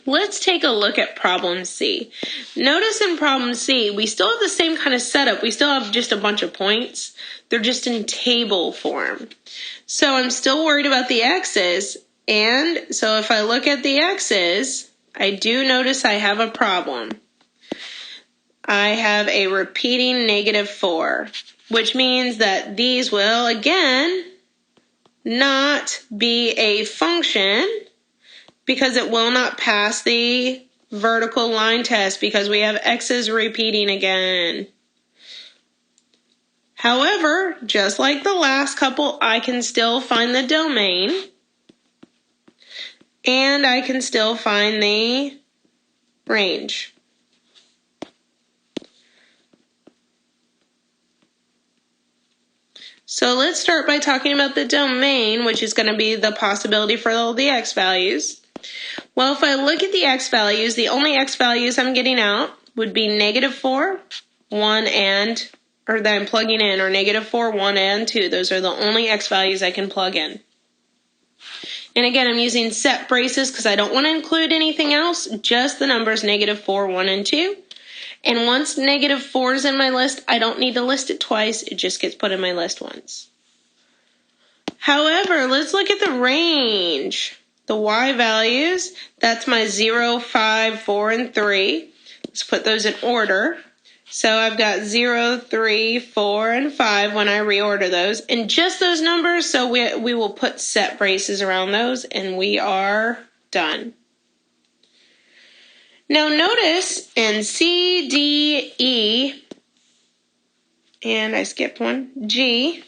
Let's take a look at problem C. Notice in problem C, we still have the same kind of setup. We still have just a bunch of points. They're just in table form. So I'm still worried about the x's. And so if I look at the x's, I do notice I have a problem. I have a repeating -4, which means that these will, again, not be a function because it will not pass the vertical line test because we have x's repeating again. However, just like the last couple, I can still find the domain and I can still find the range. So let's start by talking about the domain, which is going to be the possibility for all the x values. Well, if I look at the x values, the only x values I'm getting out would be -4, 1, or that I'm plugging in, or -4, 1, and 2. Those are the only x values I can plug in. And again, I'm using set braces because I don't want to include anything else, just the numbers -4, 1, and 2. And once -4 is in my list, I don't need to list it twice. It just gets put in my list once. However, let's look at the range. The y values, that's my 0, 5, 4, and 3. Let's put those in order. So I've got 0, 3, 4, and 5 when I reorder those. And just those numbers, so we will put set braces around those, and we are done. Now notice in C, D, E, and I skipped one, G,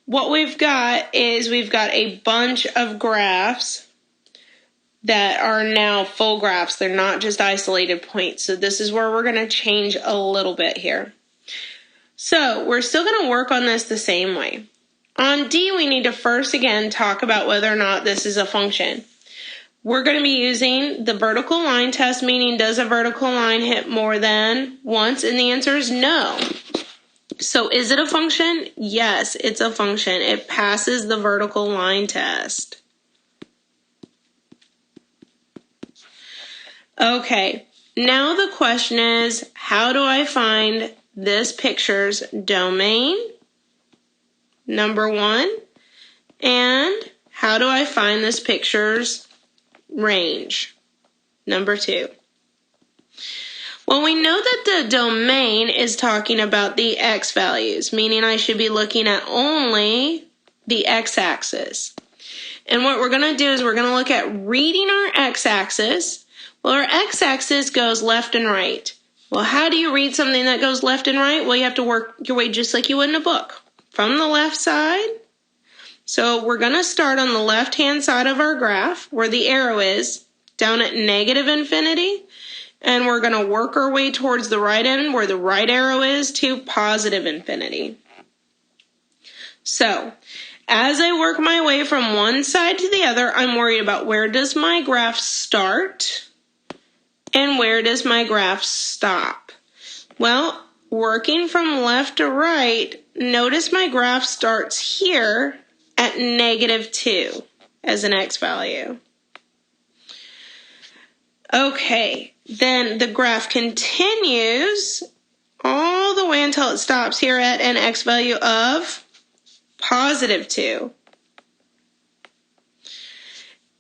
what we've got is we've got a bunch of graphs that are now full graphs. They're not just isolated points. So this is where we're going to change a little bit here. So we're still going to work on this the same way. On D, we need to first again talk about whether or not this is a function. We're going to be using the vertical line test, meaning does a vertical line hit more than once? And the answer is no. So is it a function? Yes, it's a function. It passes the vertical line test. Okay, now the question is, how do I find this picture's domain, number 1, and how do I find this picture's range, number 2? Well, we know that the domain is talking about the x values, meaning I should be looking at only the x-axis. And what we're going to do is we're going to look at reading our x-axis. Well, our x-axis goes left and right. Well, how do you read something that goes left and right? Well, you have to work your way just like you would in a book. From the left side. So we're going to start on the left-hand side of our graph where the arrow is, down at -infinity. And we're going to work our way towards the right end where the right arrow is to +infinity. So, as I work my way from one side to the other, I'm worried about where does my graph start and where does my graph stop. Well, working from left to right, notice my graph starts here at -2 as an x value. Okay, then the graph continues all the way until it stops here at an x value of +2.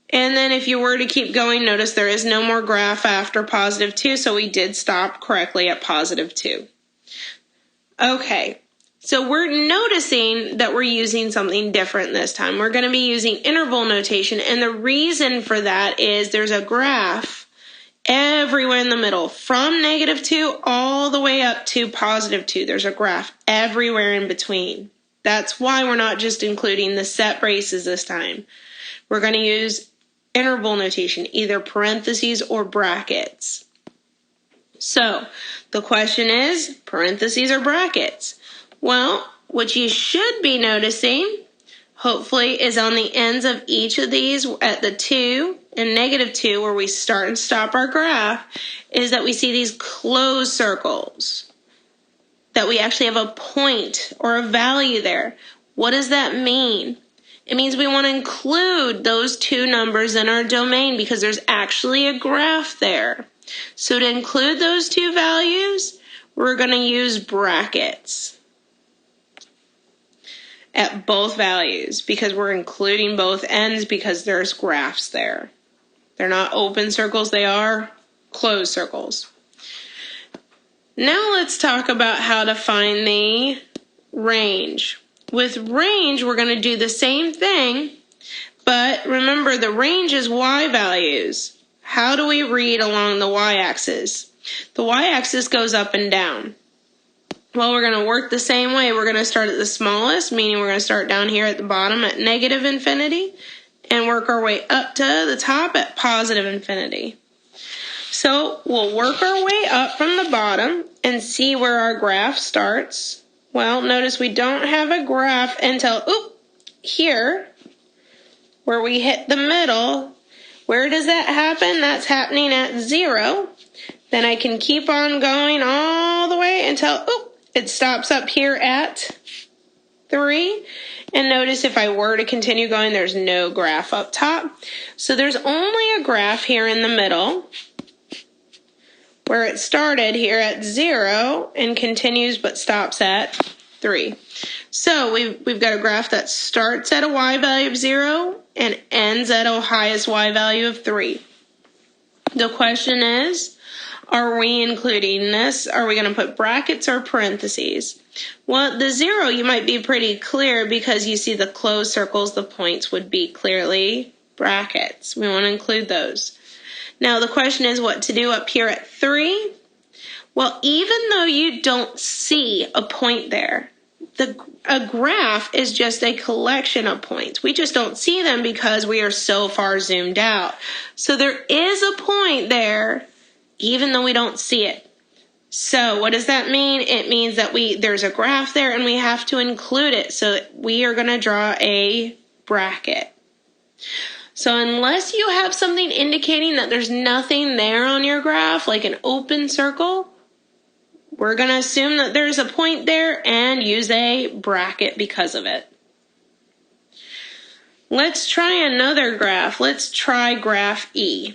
And then if you were to keep going, notice there is no more graph after +2, so we did stop correctly at +2. Okay, so we're noticing that we're using something different this time. We're going to be using interval notation, and the reason for that is there's a graph everywhere in the middle, from -2 all the way up to +2. There's a graph everywhere in between. That's why we're not just including the set braces this time. We're going to use interval notation, either parentheses or brackets. So the question is, parentheses or brackets? Well, what you should be noticing, hopefully, is on the ends of each of these at the 2 and -2 where we start and stop our graph, is that we see these closed circles, that we actually have a point or a value there. What does that mean? It means we want to include those two numbers in our domain because there's actually a graph there. So to include those two values, we're going to use brackets at both values because we're including both ends because there's graphs there. They're not open circles, they are closed circles. Now let's talk about how to find the range. With range, we're going to do the same thing, but remember the range is y values. How do we read along the y-axis? The y-axis goes up and down. Well, we're going to work the same way. We're going to start at the smallest, meaning we're going to start down here at the bottom at negative infinity and work our way up to the top at positive infinity. So we'll work our way up from the bottom and see where our graph starts. Well, notice we don't have a graph until here, where we hit the middle. Where does that happen? That's happening at 0. Then I can keep on going all the way until it stops up here at 3. And notice if I were to continue going, there's no graph up top. So there's only a graph here in the middle, where it started here at 0 and continues but stops at 3. So we've got a graph that starts at a y value of 0 and ends at a highest y value of 3. The question is, are we including this? Are we going to put brackets or parentheses? Well, the 0 you might be pretty clear because you see the closed circles, the points would be clearly brackets. We want to include those. Now the question is what to do up here at 3. Well, even though you don't see a point there, a graph is just a collection of points. We just don't see them because we are so far zoomed out. So there is a point there, even though we don't see it. So what does that mean? It means that there's a graph there and we have to include it. So we are going to draw a bracket. So unless you have something indicating that there's nothing there on your graph, like an open circle, we're going to assume that there's a point there and use a bracket because of it. Let's try another graph. Let's try graph E.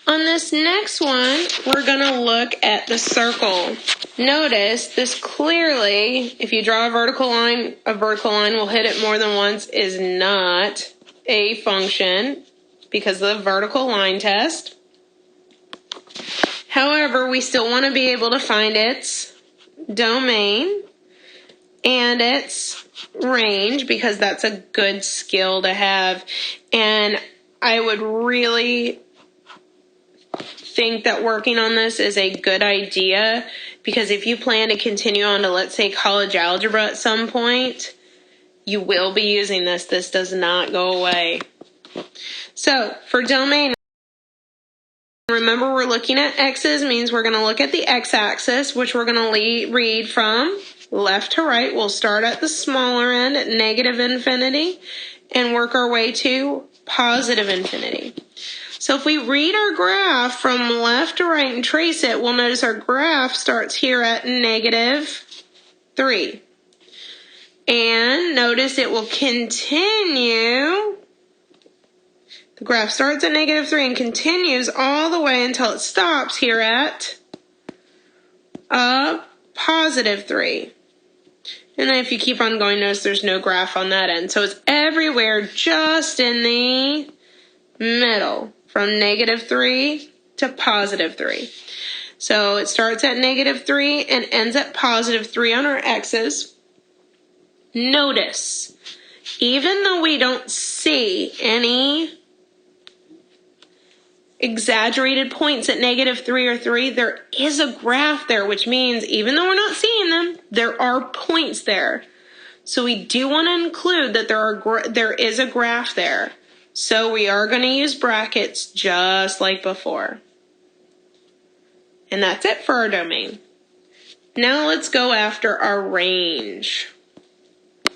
On this next one, we're going to look at the circle. Notice this clearly, if you draw a vertical line will hit it more than once is not a function because of the vertical line test. However, we still want to be able to find its domain and its range because that's a good skill to have. And I would really think that working on this is a good idea because if you plan to continue on to, let's say, college algebra at some point, you will be using this. This does not go away. So for domain, remember we're looking at x's, means we're going to look at the x-axis, which we're going to read from left to right. We'll start at the smaller end at negative infinity and work our way to positive infinity. So if we read our graph from left to right and trace it, we'll notice our graph starts here at negative 3. And notice it will continue. The graph starts at negative 3 and continues all the way until it stops here at a positive 3. And then if you keep on going, notice there's no graph on that end. So it's everywhere just in the middle, from negative 3 to positive 3. So it starts at negative 3 and ends at positive 3 on our x's. Notice, even though we don't see any exaggerated points at negative 3 or 3, there is a graph there, which means even though we're not seeing them, there are points there. So we do want to include that there is a graph there. So we are going to use brackets just like before. And that's it for our domain. Now let's go after our range.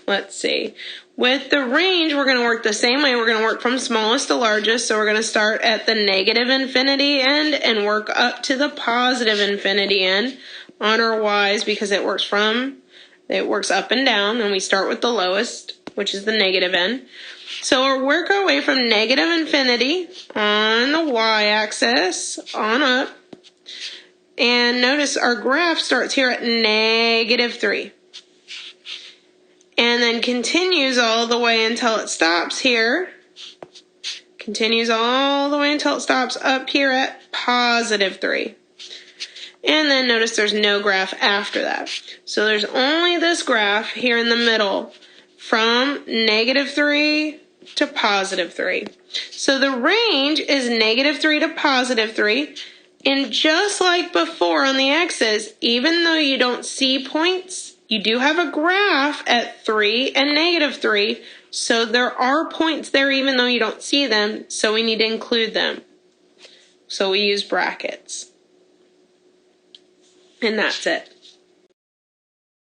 Let's see. With the range, we're going to work the same way. We're going to work from smallest to largest. So we're going to start at the negative infinity end and work up to the positive infinity end on our y's because it works up and down. And we start with the lowest which is the negative end. So we'll work our way from negative infinity on the y-axis on up. And notice our graph starts here at -3. And then continues all the way until it stops here. Continues all the way until it stops up here at +3. And then notice there's no graph after that. So there's only this graph here in the middle from -3 to +3. So the range is -3 to +3. And just like before on the x's, even though you don't see points, you do have a graph at 3 and -3. So there are points there even though you don't see them. So we need to include them. So we use brackets. And that's it.